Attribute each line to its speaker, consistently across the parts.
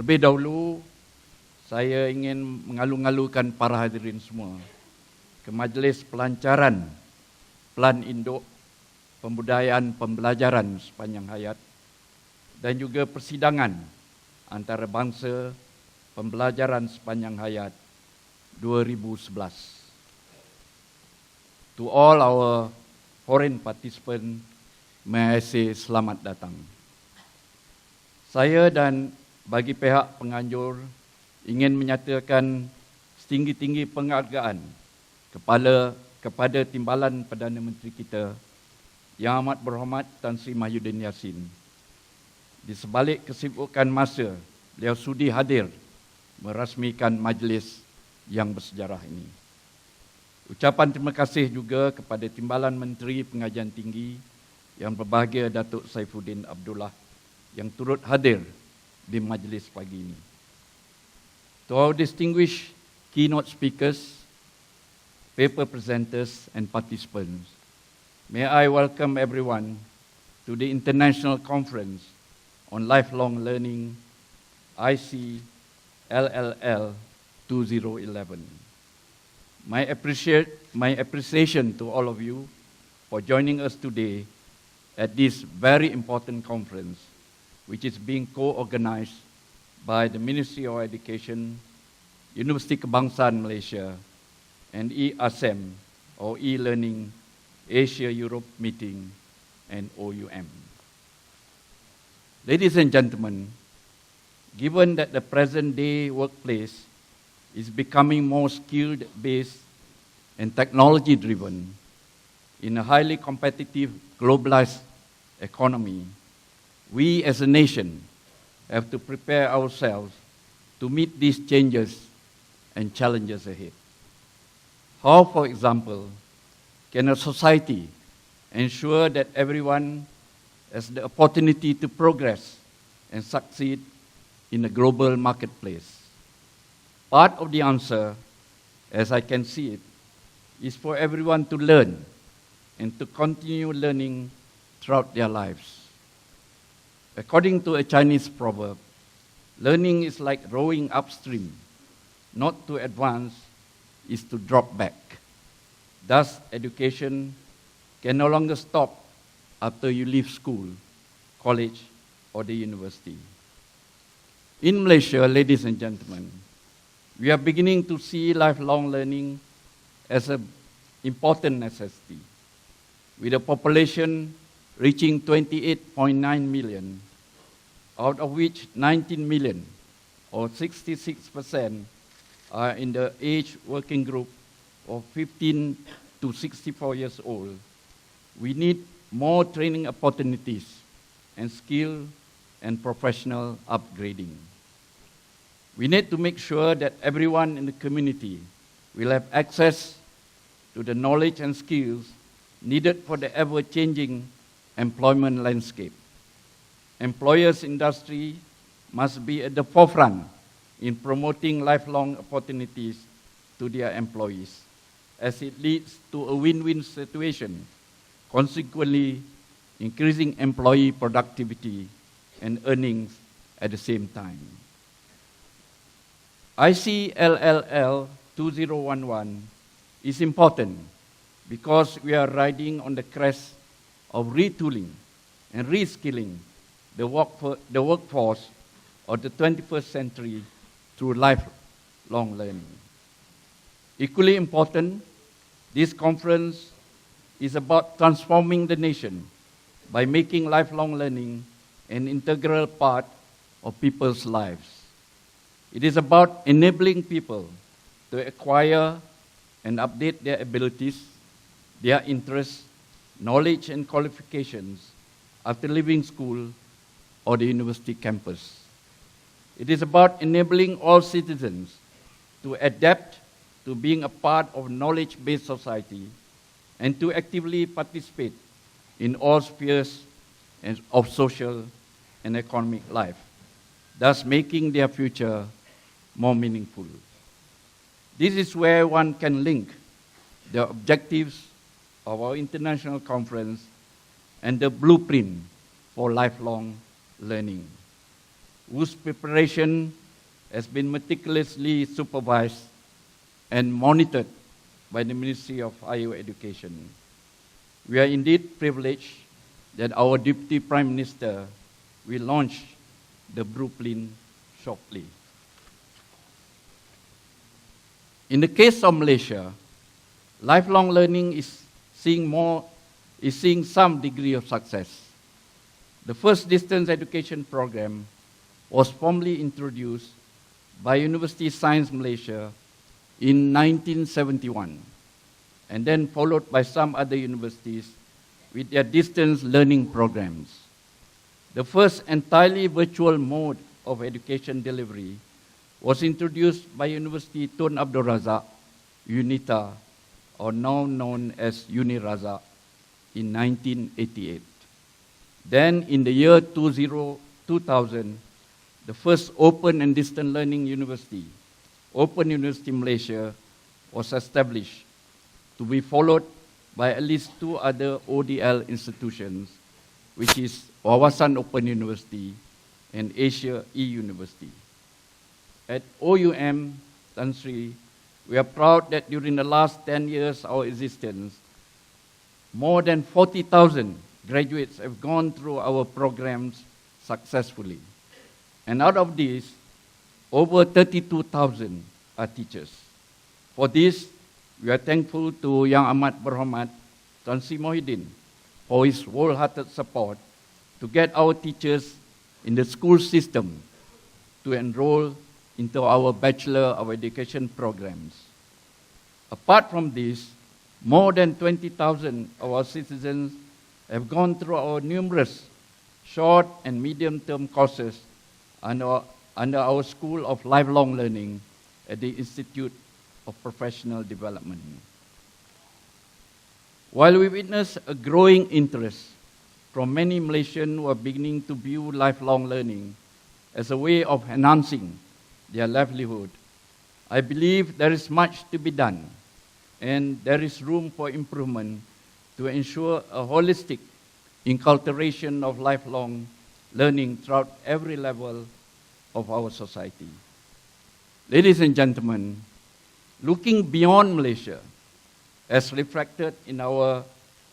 Speaker 1: Terlebih dahulu, saya ingin mengalu-alukan para hadirin semua ke Majlis Pelancaran Pelan Induk Pembudayaan Pembelajaran Sepanjang Hayat dan juga Persidangan Antarabangsa Pembelajaran Sepanjang Hayat 2011. To all our foreign participants, may I say selamat datang. Saya dan bagi pihak penganjur ingin menyatakan setinggi-tinggi penghargaan kepada Timbalan Perdana Menteri kita Yang Amat Berhormat Tan Sri Mahyudin Yassin. Di sebalik kesibukan masa, beliau sudi hadir merasmikan majlis yang bersejarah ini. Ucapan terima kasih juga kepada Timbalan Menteri Pengajian Tinggi yang berbahagia Datuk Saifuddin Abdullah yang turut hadir di majlis pagi ini. To our distinguished keynote speakers, paper presenters and participants, may I welcome everyone to the International Conference on Lifelong Learning ICLLL 2011. My appreciation to all of you for joining us today at this very important conference, which is being co-organized by the Ministry of Education, Universiti Kebangsaan Malaysia, and e-ASEM, or e-Learning Asia-Europe Meeting, and OUM. Ladies and gentlemen, given that the present-day workplace is becoming more skilled-based and technology-driven in a highly competitive, globalized economy, we as a nation have to prepare ourselves to meet these changes and challenges ahead. How, for example, can a society ensure that everyone has the opportunity to progress and succeed in a global marketplace? Part of the answer, as I can see it, is for everyone to learn and to continue learning throughout their lives. According to a Chinese proverb, learning is like rowing upstream. Not to advance is to drop back. Thus, education can no longer stop after you leave school, college, or the university. In Malaysia, ladies and gentlemen, we are beginning to see lifelong learning as an important necessity. With a population reaching 28.9 million, out of which 19 million, or 66%, are in the age working group of 15 to 64 years old, we need more training opportunities and skill and professional upgrading. We need to make sure that everyone in the community will have access to the knowledge and skills needed for the ever-changing employment landscape. Employers' industry must be at the forefront in promoting lifelong opportunities to their employees, as it leads to a win-win situation, consequently increasing employee productivity and earnings at the same time. ICLLL 2011 is important because we are riding on the crest of retooling and reskilling the workforce of the 21st century through lifelong learning. Equally important, this conference is about transforming the nation by making lifelong learning an integral part of people's lives. It is about enabling people to acquire and update their abilities, their interests, knowledge and qualifications after leaving school or the university campus. It is about enabling all citizens to adapt to being a part of knowledge-based society and to actively participate in all spheres of social and economic life, thus making their future more meaningful. This is where one can link the objectives of our international conference and the blueprint for lifelong learning. whose preparation has been meticulously supervised and monitored by the Ministry of Higher Education. We are indeed privileged that our Deputy Prime Minister will launch the blueprint shortly. In the case of Malaysia, lifelong learning is seeing some degree of success. The first distance education program was formally introduced by University Science Malaysia in 1971, and then followed by some other universities with their distance learning programs. The first entirely virtual mode of education delivery was introduced by University Tun Abdul Razak, UNITA, or now known as UniRazak, in 1988. Then in the year 2000, the first open and distant learning university, Open University Malaysia, was established, to be followed by at least 2 other ODL institutions, which is Wawasan Open University and Asia E-University. At OUM, Tan Sri, we are proud that during the last 10 years of our existence, more than 40,000 graduates have gone through our programs successfully. And out of these, over 32,000 are teachers. For this, we are thankful to Yang Amat Berhormat Tan Sri Mohidin for his wholehearted support to get our teachers in the school system to enroll into our Bachelor of Education programs. Apart from this, more than 20,000 of our citizens have gone through our numerous short and medium-term courses under our School of Lifelong Learning at the Institute of Professional Development. While we witness a growing interest from many Malaysians who are beginning to view lifelong learning as a way of enhancing their livelihood, I believe there is much to be done, and there is room for improvement to ensure a holistic inculcation of lifelong learning throughout every level of our society. Ladies and gentlemen, looking beyond Malaysia, as reflected in our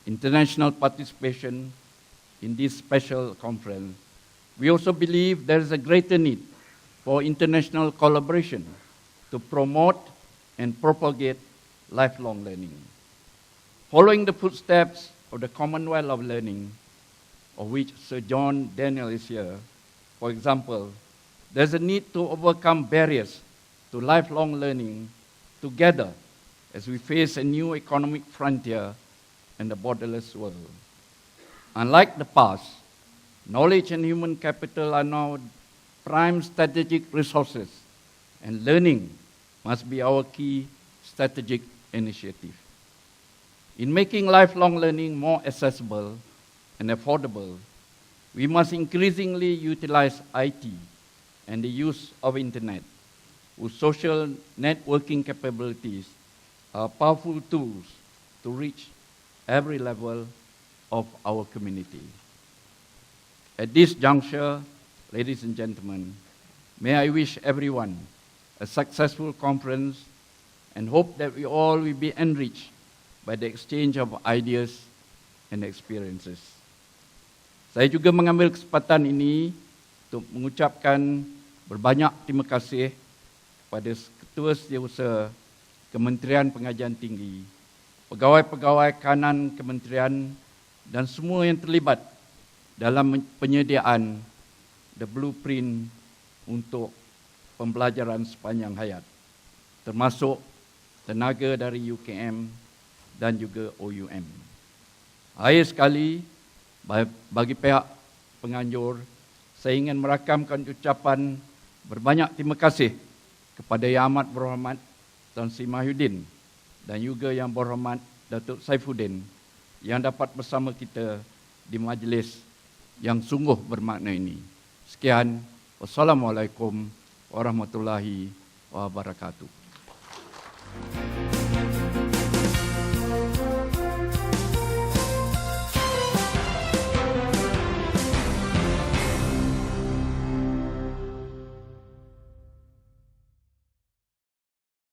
Speaker 1: international participation in this special conference, we also believe there is a greater need for international collaboration to promote and propagate lifelong learning. Following the footsteps of the Commonwealth of Learning, of which Sir John Daniel is here, for example, there's a need to overcome barriers to lifelong learning together as we face a new economic frontier and a borderless world. Unlike the past, knowledge and human capital are now prime strategic resources, and learning must be our key strategic initiative. In making lifelong learning more accessible and affordable, we must increasingly utilize IT and the use of Internet, whose social networking capabilities are powerful tools to reach every level of our community. At this juncture, ladies and gentlemen, may I wish everyone a successful conference and hope that we all will be enriched by the exchange of ideas and experiences. Saya juga mengambil kesempatan ini untuk mengucapkan berbanyak terima kasih kepada Ketua Setiausaha Kementerian Pengajian Tinggi, pegawai-pegawai kanan Kementerian, dan semua yang terlibat dalam penyediaan the blueprint untuk pembelajaran sepanjang hayat, termasuk tenaga dari UKM dan juga OUM. Akhir sekali, bagi pihak penganjur, saya ingin merakamkan ucapan berbanyak terima kasih kepada Yang Amat Berhormat Tan Sri Mahyudin dan juga Yang Berhormat Datuk Saifuddin yang dapat bersama kita di majlis yang sungguh bermakna ini. Sekian, wassalamualaikum warahmatullahi wabarakatuh.